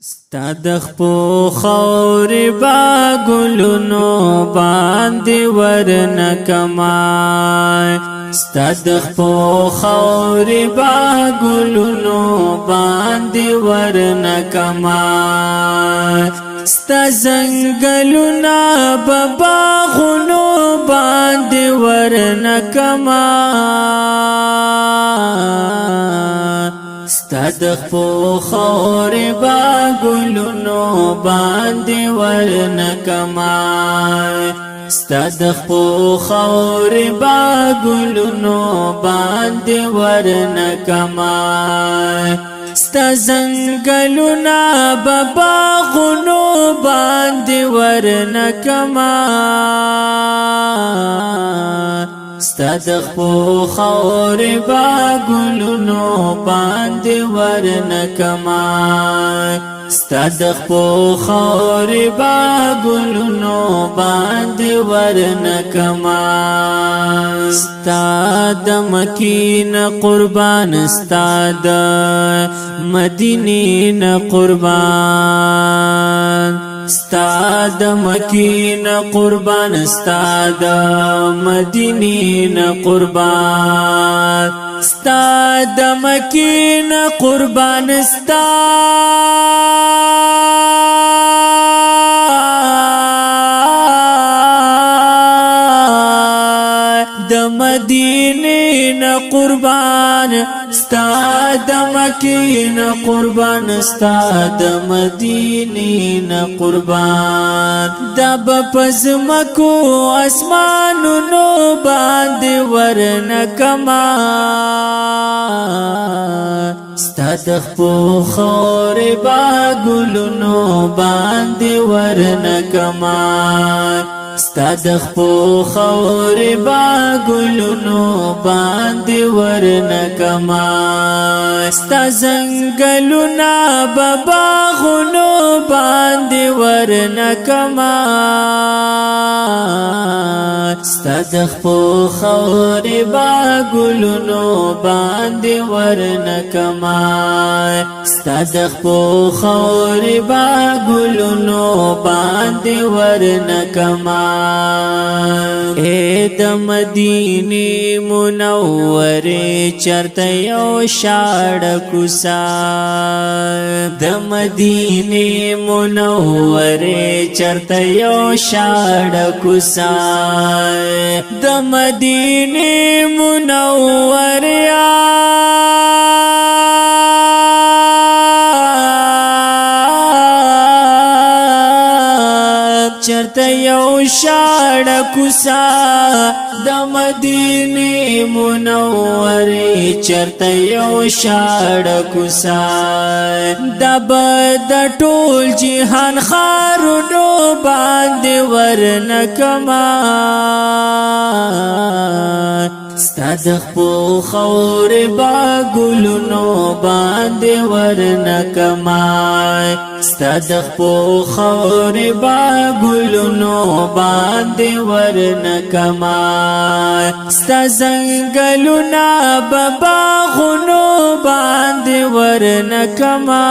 ستا د خپو خاورې با ګلونو باندې ورنکما ستا د خپو خاورې با ګلونو باندې ورنکما ستا زنګلونه به باغونو باندې ورنکما ستا د خپو خاورې با ګلونو باندې ورنکما ستا د خپو خاورې با ګلونو باندې ورنکما ستا زنګلونه به باغونو باندې ورنکما ستا د خپو خاورې با ګلونو باندې ورنکما ستا د خپو خاورې با ګلونو باندې ورنکما ستا د مکین قربان ستا د مدینې قربان ستا د مکین قربان ستا د مدینې قربان ستا د مکین قربان ستا د مدینې قربان ستا د مکین قربان ستا د مدینې قربان دا بپزمکو اسمانونو باندې ورنکما ستا د خپو خاورې با ګلونو باندې ورنکما ستا د خپو خاورې با ګلونو باندې ورنکما ستا زنګلونه به باغونو باندې ورنکما ستا د خپو خاورې با ګلونو باندې ورنکما ستا د خپو خاورې با ګلونو باندې ورنکما اے د مدینې منورې چرته یو شاړه کوڅه د مدینې منورې چرته یو شاړه کوڅه د مدینې منورې چرته یو شاړه کوڅه د مدینې منورې چرته یو شاړه کوڅه د بد ټول جهان خارونو باندې ورنکما ستا د خپو خاورې با ګلونو باندې ورنکما ستا د خپو خاورې با ګلونو باندې ورنکما ستا زنګلونه به باغونو باندې ورنکما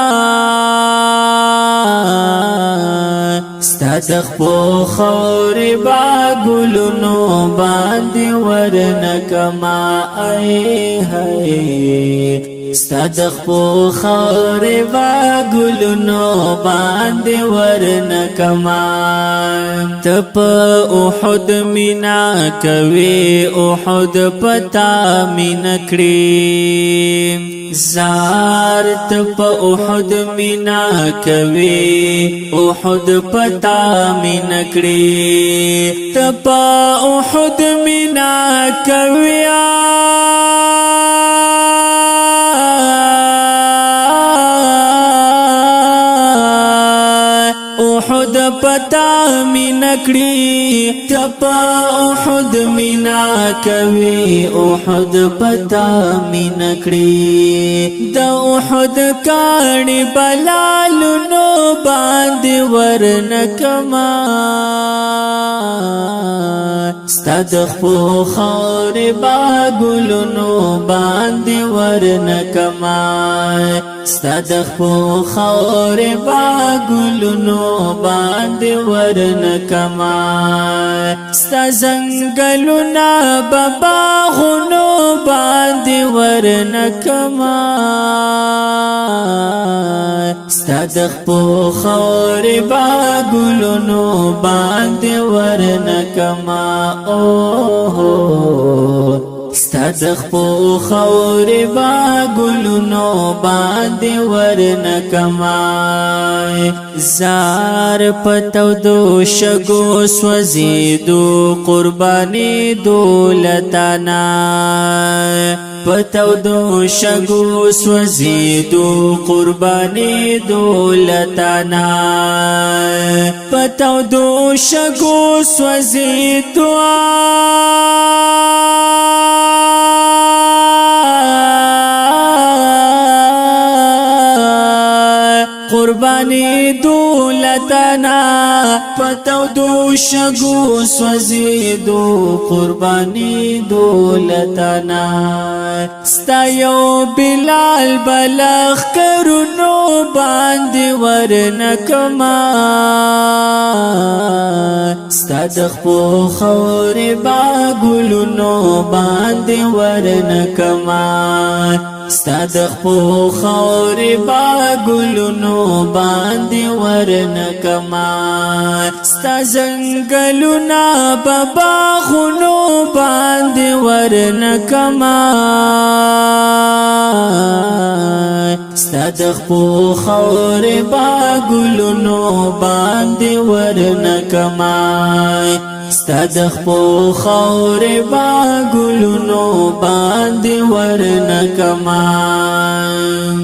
ستا د خپو خاورې با ګلونو باندې ورنکما ای هی ستا د خپو خاورې با ګلونو باندې ورنکما ته په احد مینا کوي احد پتا مینا کړي زار ته په احد مینا کوي احد پتا مینا کړي ته په احد مینا کوي احد پتا مینا کړي تپا احد مینا کوي احد پتا مینا کړي د احد کاڼي بلالونو باندې ورنکما ستا د خپو خاورې با ګلونو باندې ورنکما ستا د خپو خاورې با ګلونو باندې ورنکما ستا زنګلونه به باغونو باندې ورنکما ستا د خپو خاورې با ګلونو باندې ورنکما ستا د خپو خاورې با ګلونو باندې ورنکما زار پتودو شګو سوځېدو قرباني دولتانا پتودو شګو سوځېدو قرباني دولتانا پتودو شګو سوځېدو قربانی دولتنا پتودو شګو سوځېدو قربانی دولتنا ستا یو بلال بلخ کرونو باندې ورنکما ستا د خپو خاورې با ګلونو باندې ورنکما ستا د خپو خاورې با ګلونو باندې ورنکما ستا زنګلونه به باغونو باندې ورنکما ستا د خپو خاورې با ګلونو باندې ورنکما ستا د خپو خاورې با ګلونو باندې ورنکما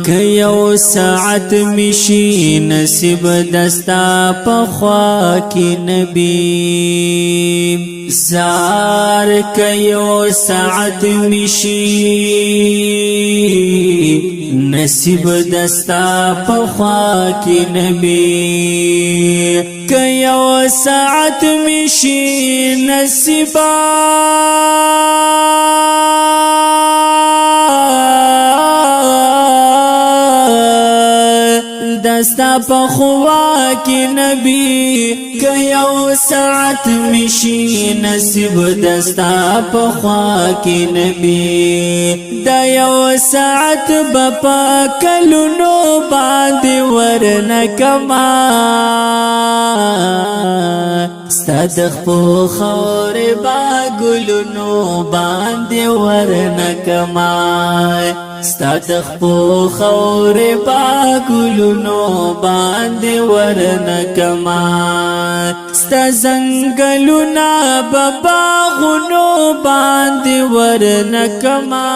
که یو ساعت مشي نصیب دستا په خوا کې نبی زار که یو ساعت مشي نصیب دستا په خوا کې نبی که یو ساعت مشي نصیبا دستا په خوا کې نبی که یو ساعت مشي نصیب دستا په خوا کې نبی دا یو ساعت بپا کلونو باندې ورنکما ستا د خپو خاورې با ګلونو باندې ورنکما ستا د خپو خاورې با ګلونو باندې ورنکما ستا زنګلونه به باغونو باندې ورنکما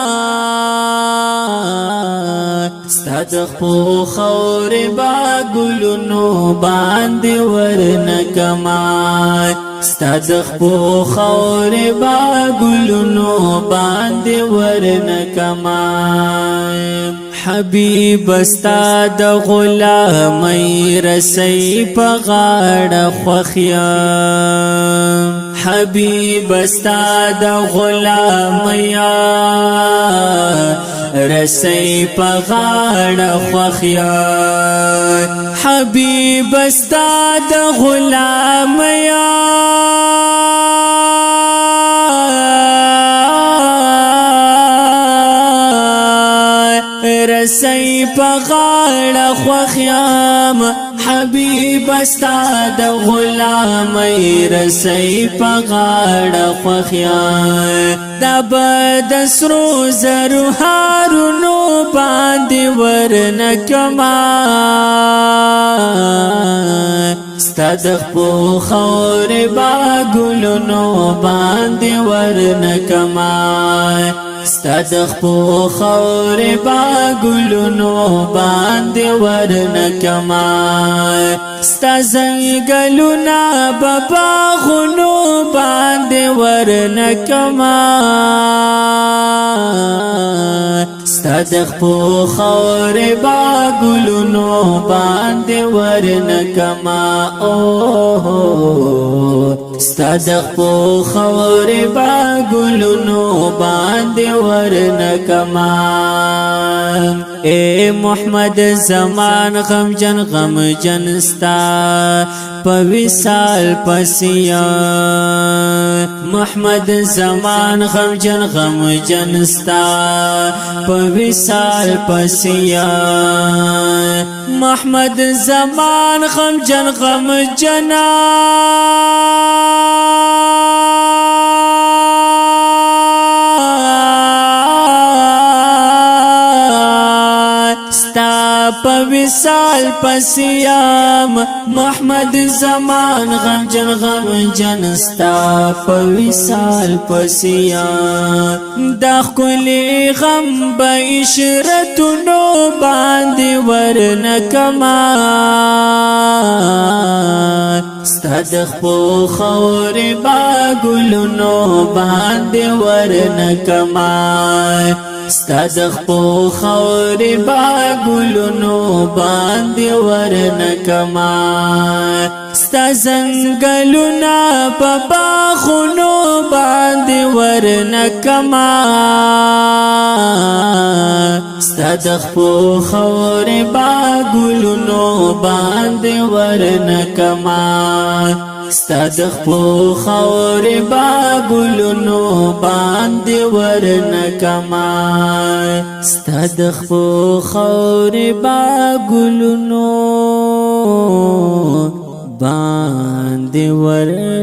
ستا د خپو خاورې با ګلونو باندې ورنکما ستا د خپو خاورې با ګلونو باندې ورنکما حبیب ستا د غلامۍ رسۍ په غاړه خوښ حبیب ستا د غلامۍ رسۍ په غاړه خوښ حبیب ستا د غلامۍ رسۍ په غاړه خوښ یم حبیب ستا د غلامۍ رسۍ په غاړه خوښ یم دا به د سرو زرو هارونو باندې ورنکما ستا د خپو خاورې با ګلونو باندې ورنکما ستا د خپو خاورې با ګلونو باندې ورنکما ستا زنګلونه به باغونو باندې ورنکما ستا د خپو خاورې با ګلونو باندې ورنکما ستاد خپو خورې با ګلونو باندې ورنکما اے محمد زمان غمجن غمجن ستا په وصال پسیا محمد زمان غمجن غمجن ستا په وصال پسیا محمد زمان غمجن غمجنا په وصال پسیام محمد زمان غمجن غمجن ستا په وصال پسیام دا ښکلی غم به عشرتونو باندې ورنکما ستا د خپو خورې با ګلونو باندې ورنکما ستا د خپو خورې با ګلونو باندې ورنکما ستا ځنګلونه په باغونو باندې ورنکما ستا د خپو خورې با ګلونو باندې ورنکما ستا د خپو خورې با ګلونو باندې ورنکما ستا د خپو خورې با ګلونو باندې ورنکړما